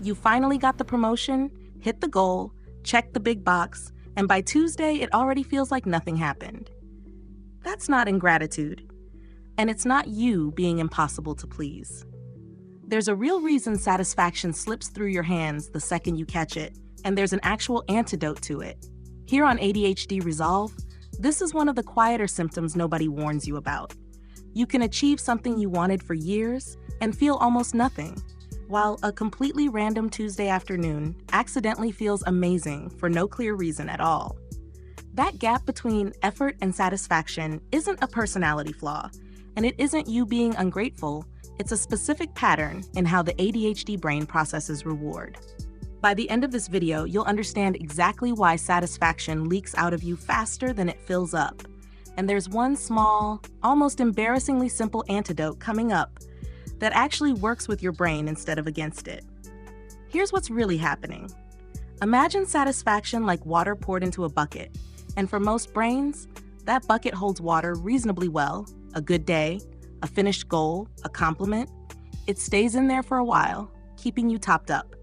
You finally got the promotion, hit the goal, checked the big box, and by Tuesday, it already feels like nothing happened. That's not ingratitude. And it's not you being impossible to please. There's a real reason satisfaction slips through your hands the second you catch it, and there's an actual antidote to it. Here on ADHD Resolve, this is one of the quieter symptoms nobody warns you about. You can achieve something you wanted for years and feel almost nothing, while a completely random Tuesday afternoon accidentally feels amazing for no clear reason at all. That gap between effort and satisfaction isn't a personality flaw, and it isn't you being ungrateful. It's a specific pattern in how the ADHD brain processes reward. By the end of this video, you'll understand exactly why satisfaction leaks out of you faster than it fills up. And there's one small, almost embarrassingly simple antidote coming up that actually works with your brain instead of against it. Here's what's really happening. Imagine satisfaction like water poured into a bucket. And for most brains, that bucket holds water reasonably well. A good day, a finished goal, a compliment. It stays in there for a while, keeping you topped up.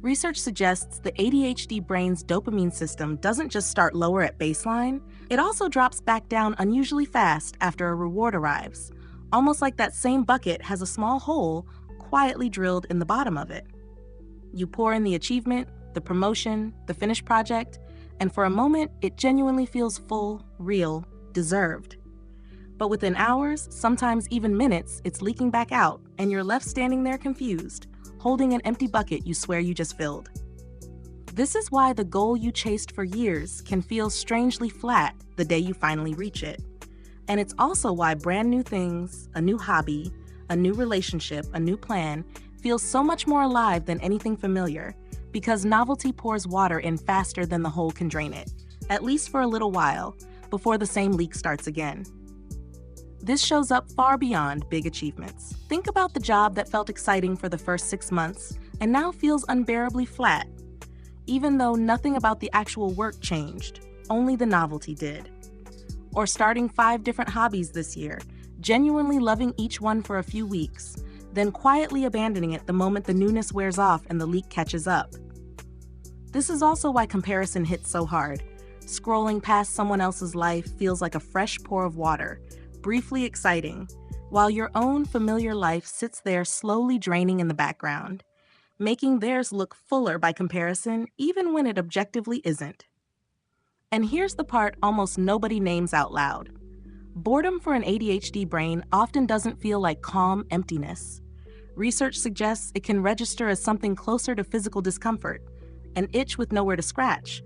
Research suggests the ADHD brain's dopamine system doesn't just start lower at baseline, it also drops back down unusually fast after a reward arrives, almost like that same bucket has a small hole quietly drilled in the bottom of it. You pour in the achievement, the promotion, the finished project, and for a moment, it genuinely feels full, real, deserved. But within hours, sometimes even minutes, it's leaking back out, and you're left standing there confused, holding an empty bucket you swear you just filled. This is why the goal you chased for years can feel strangely flat the day you finally reach it. And it's also why brand new things, a new hobby, a new relationship, a new plan, feels so much more alive than anything familiar, because novelty pours water in faster than the hole can drain it, at least for a little while, before the same leak starts again. This shows up far beyond big achievements. Think about the job that felt exciting for the first 6 months and now feels unbearably flat, even though nothing about the actual work changed, only the novelty did. Or starting 5 different hobbies this year, genuinely loving each one for a few weeks, then quietly abandoning it the moment the newness wears off and the leak catches up. This is also why comparison hits so hard. Scrolling past someone else's life feels like a fresh pour of water, briefly exciting, while your own familiar life sits there slowly draining in the background, making theirs look fuller by comparison even when it objectively isn't. And here's the part almost nobody names out loud. Boredom for an ADHD brain often doesn't feel like calm emptiness. Research suggests it can register as something closer to physical discomfort, an itch with nowhere to scratch,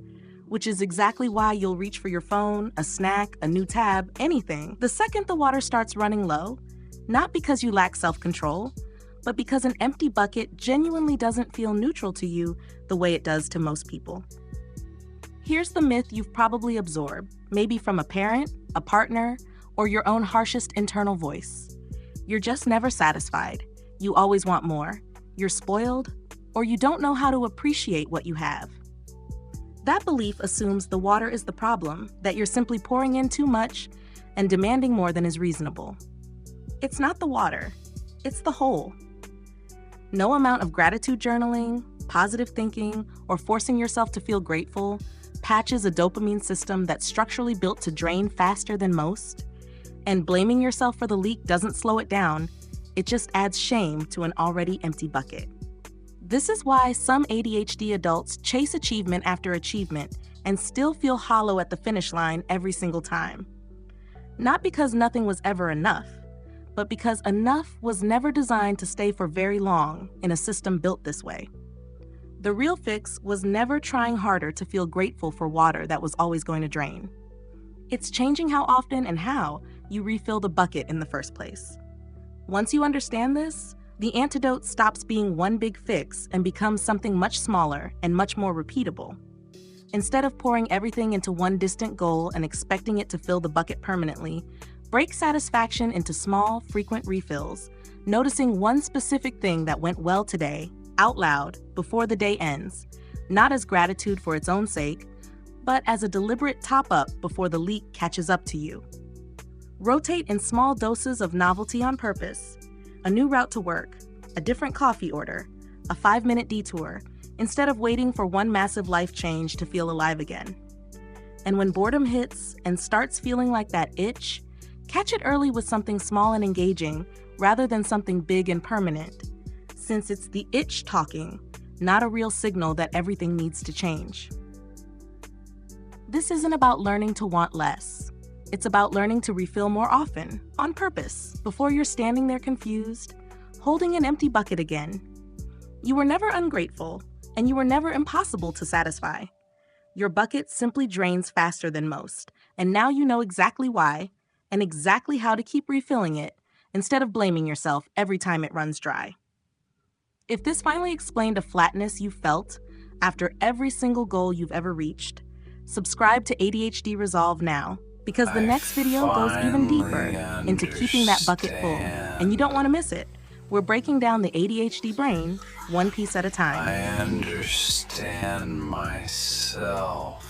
which is exactly why you'll reach for your phone, a snack, a new tab, anything, the second the water starts running low, not because you lack self-control, but because an empty bucket genuinely doesn't feel neutral to you the way it does to most people. Here's the myth you've probably absorbed, maybe from a parent, a partner, or your own harshest internal voice. You're just never satisfied. You always want more. You're spoiled, or you don't know how to appreciate what you have. That belief assumes the water is the problem, that you're simply pouring in too much and demanding more than is reasonable. It's not the water, it's the hole. No amount of gratitude journaling, positive thinking, or forcing yourself to feel grateful patches a dopamine system that's structurally built to drain faster than most. And blaming yourself for the leak doesn't slow it down, it just adds shame to an already empty bucket. This is why some ADHD adults chase achievement after achievement and still feel hollow at the finish line every single time. Not because nothing was ever enough, but because enough was never designed to stay for very long in a system built this way. The real fix was never trying harder to feel grateful for water that was always going to drain. It's changing how often and how you refill the bucket in the first place. Once you understand this, the antidote stops being one big fix and becomes something much smaller and much more repeatable. Instead of pouring everything into one distant goal and expecting it to fill the bucket permanently, break satisfaction into small, frequent refills, noticing one specific thing that went well today, out loud, before the day ends, not as gratitude for its own sake, but as a deliberate top-up before the leak catches up to you. Rotate in small doses of novelty on purpose. A new route to work, a different coffee order, a 5-minute detour, instead of waiting for one massive life change to feel alive again. And when boredom hits and starts feeling like that itch, catch it early with something small and engaging rather than something big and permanent, since it's the itch talking, not a real signal that everything needs to change. This isn't about learning to want less. It's about learning to refill more often, on purpose, before you're standing there confused, holding an empty bucket again. You were never ungrateful, and you were never impossible to satisfy. Your bucket simply drains faster than most, and now you know exactly why, and exactly how to keep refilling it, instead of blaming yourself every time it runs dry. If this finally explained a flatness you felt after every single goal you've ever reached, subscribe to ADHD Resolve now, because the next video goes even deeper into keeping that bucket full, and you don't want to miss it. We're breaking down the ADHD brain one piece at a time. I understand myself.